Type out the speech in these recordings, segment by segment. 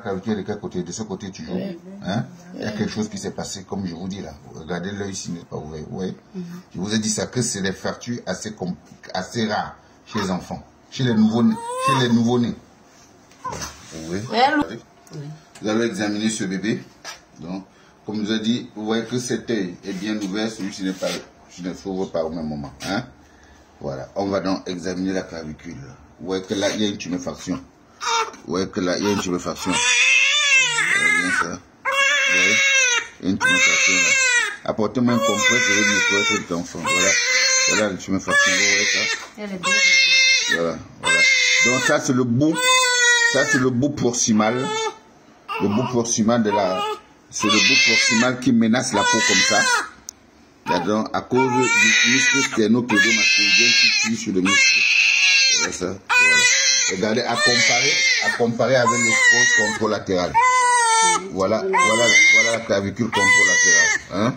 clavicule de quel côté? De ce côté toujours. Hein? Il y a quelque chose qui s'est passé, comme je vous dis là. Regardez l'œil ici, n'est-ce pas? Vous voyez? Je vous ai dit ça, que c'est des fractures assez rares chez les enfants. Chez les nouveaux-nés. Vous voyez? Vous allez examiner ce bébé. Donc, comme je vous ai dit, vous voyez que cet œil est bien ouvert, celui-ci ne s'ouvre pas au même moment. Hein? Voilà. On va donc examiner la clavicule. Vous voyez que là, il y a une tuméfaction. Vous voyez que là, il y a une tuméfaction. Vous voyez bien ça? Vous voyez? Il y a une tuméfaction là. Apportez-moi un compresse, je vais nettoyer cet enfant. Voilà. Voilà la tuméfaction. Vous voyez ça? Voilà. Voilà. Donc ça, c'est le bout. Ça, c'est le bout proximal. Le bout proximal de la... C'est le bout proximal qui menace la peau comme ça. Donc, à cause du muscle sternocleidomastoïdien qui tire sur le muscle. Voilà ça. Voilà. Regardez, à comparer avec le scrote contralatéral. Voilà la clavicule contralatérale. Hein?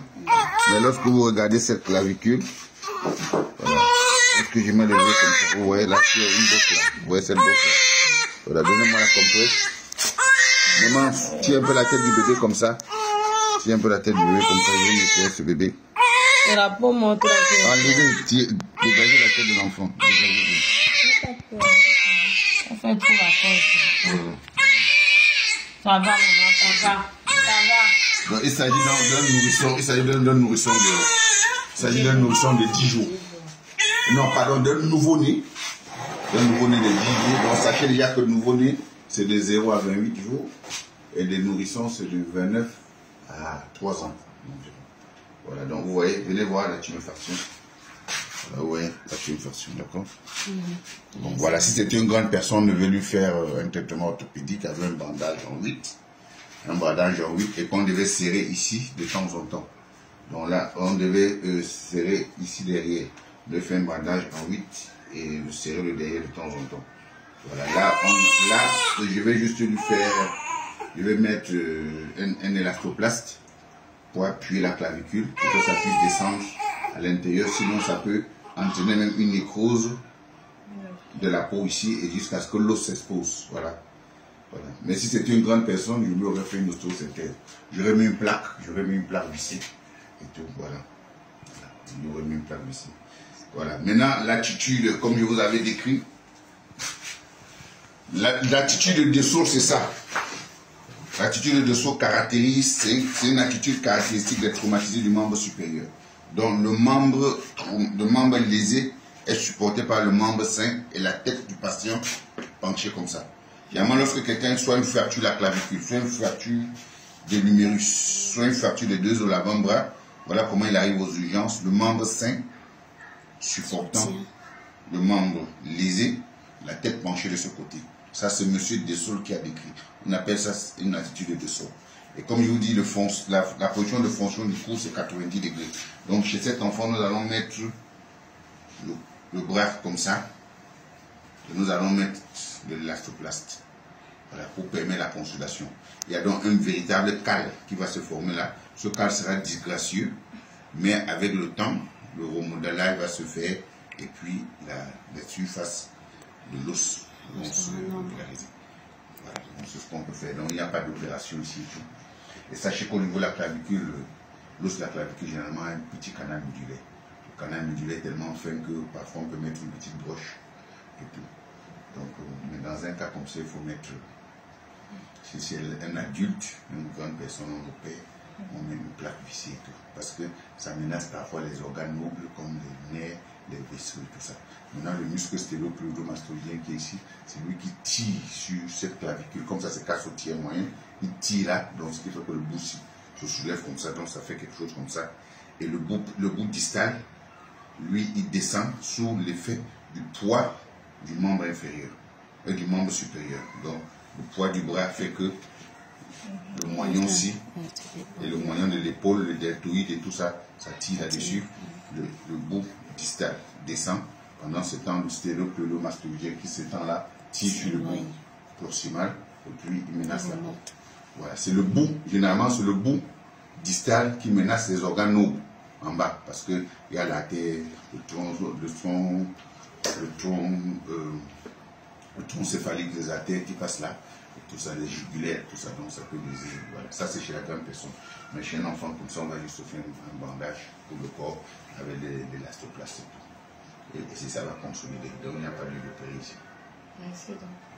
Mais lorsque vous regardez cette clavicule, voilà. Lorsque je mets le nez comme ça, vous voyez là, il y a une boucle là. Vous voyez cette boucle là. Voilà, donnez-moi la compresse. Maman, tire un peu la tête du bébé comme ça. Tire un peu la tête du bébé comme ça. Je vais nettoyer ce bébé. Et la peau monte la tête. Enlevez, dégagez la tête de l'enfant. Ça fait tout la force. Ça va, maman, ça va. Ça va. Donc, il s'agit d'un nourrisson. Il s'agit d'un nourrisson de 10 jours. Non, pardon, d'un nouveau-né. D'un nouveau-né de 10 jours. Donc, sachez déjà que le nouveau-né, c'est de 0 à 28 jours. Et les nourrissons, c'est de 29 à 3 ans. Voilà, donc vous voyez, venez voir la tuméfaction. Voilà, vous voyez la tuméfaction, d'accord? Donc voilà, si c'était une grande personne, on devait lui faire un traitement orthopédique avec un bandage en 8. Un bandage en 8 et qu'on devait serrer ici de temps en temps. Donc là, on devait serrer ici derrière. On devait faire un bandage en 8 et le serrer le derrière de temps en temps. Voilà, là, je vais juste lui faire, je vais mettre un élastoplaste pour appuyer la clavicule, pour que ça puisse descendre à l'intérieur, sinon ça peut entraîner même une nécrose de la peau ici et jusqu'à ce que l'os s'expose. Voilà. Voilà. Mais si c'était une grande personne, je lui aurais fait une ostéosynthèse. J'aurais mis une plaque vissée et tout. Voilà. Voilà. Je lui aurais mis une plaque vissée. Voilà. Maintenant, l'attitude, comme je vous avais décrit, l'attitude de dessous, c'est ça. L'attitude de dessous caractérise, c'est une attitude caractéristique des traumatisés du membre supérieur. Donc le membre lésé est supporté par le membre sain et la tête du patient penchée comme ça. Également, lorsque quelqu'un soit une fracture de la clavicule, soit une fracture de l'humérus, soit une fracture des deux os l'avant-bras, voilà comment il arrive aux urgences. Le membre sain supportant le membre lésé, la tête penchée de ce côté. Ça, c'est M. Dessol qui a décrit. On appelle ça une attitude de Dessol. Et comme je vous dis, la position de fonction du cou, c'est 90 degrés. Donc, chez cet enfant, nous allons mettre le bras comme ça. Et nous allons mettre de l'élastoplaste. Voilà, pour permettre la consolidation. Il y a donc un véritable cal qui va se former là. Ce cal sera disgracieux, mais avec le temps, le remodelage va se faire. Et puis, la surface de l'os vont se régulariser. Voilà, c'est ce qu'on peut faire. Donc, il n'y a pas d'opération ici. Et sachez qu'au niveau de la clavicule, l'os de la clavicule, généralement, a un petit canal médulaire. Le canal médulaire est tellement fin que parfois on peut mettre une petite broche et tout. Donc, mais dans un cas comme ça, il faut mettre, si c'est un adulte, une grande personne, on opère, on met une plaque vissée et tout. Parce que ça menace parfois les organes nobles comme les nerfs, les vaisseaux et tout ça. Maintenant, le muscle sténocleidomastoïdien qui est ici, c'est lui qui tire sur cette clavicule. Comme ça, c'est casse au tiers moyen. Il tire là, donc ce qui fait que le bout se soulève comme ça, donc ça fait quelque chose comme ça. Et le bout distal, lui, il descend sous l'effet du poids du membre inférieur et du membre supérieur. Donc, le poids du bras fait que le moignon-ci et le moignon de l'épaule, le deltoïde et tout ça, ça tire là-dessus. Le bout distal descend. Pendant ce temps, le sténocleidomastoïdien qui s'étend là, tire sur le bout proximal et puis il menace la peau. Voilà, c'est le bout, généralement c'est le bout distal qui menace les organes nobles en bas, parce qu'il y a la tête, le tronc céphalique des artères qui passe là, tout ça, les jugulaires, tout ça, donc ça peut léser. Voilà. Ça, c'est chez la grande personne. Mais chez un enfant comme ça, on va juste faire un bandage pour le corps avec de l'élastoplastie. Et si ça va consolider, donc il n'y a pas lieu de périr ici. Merci donc.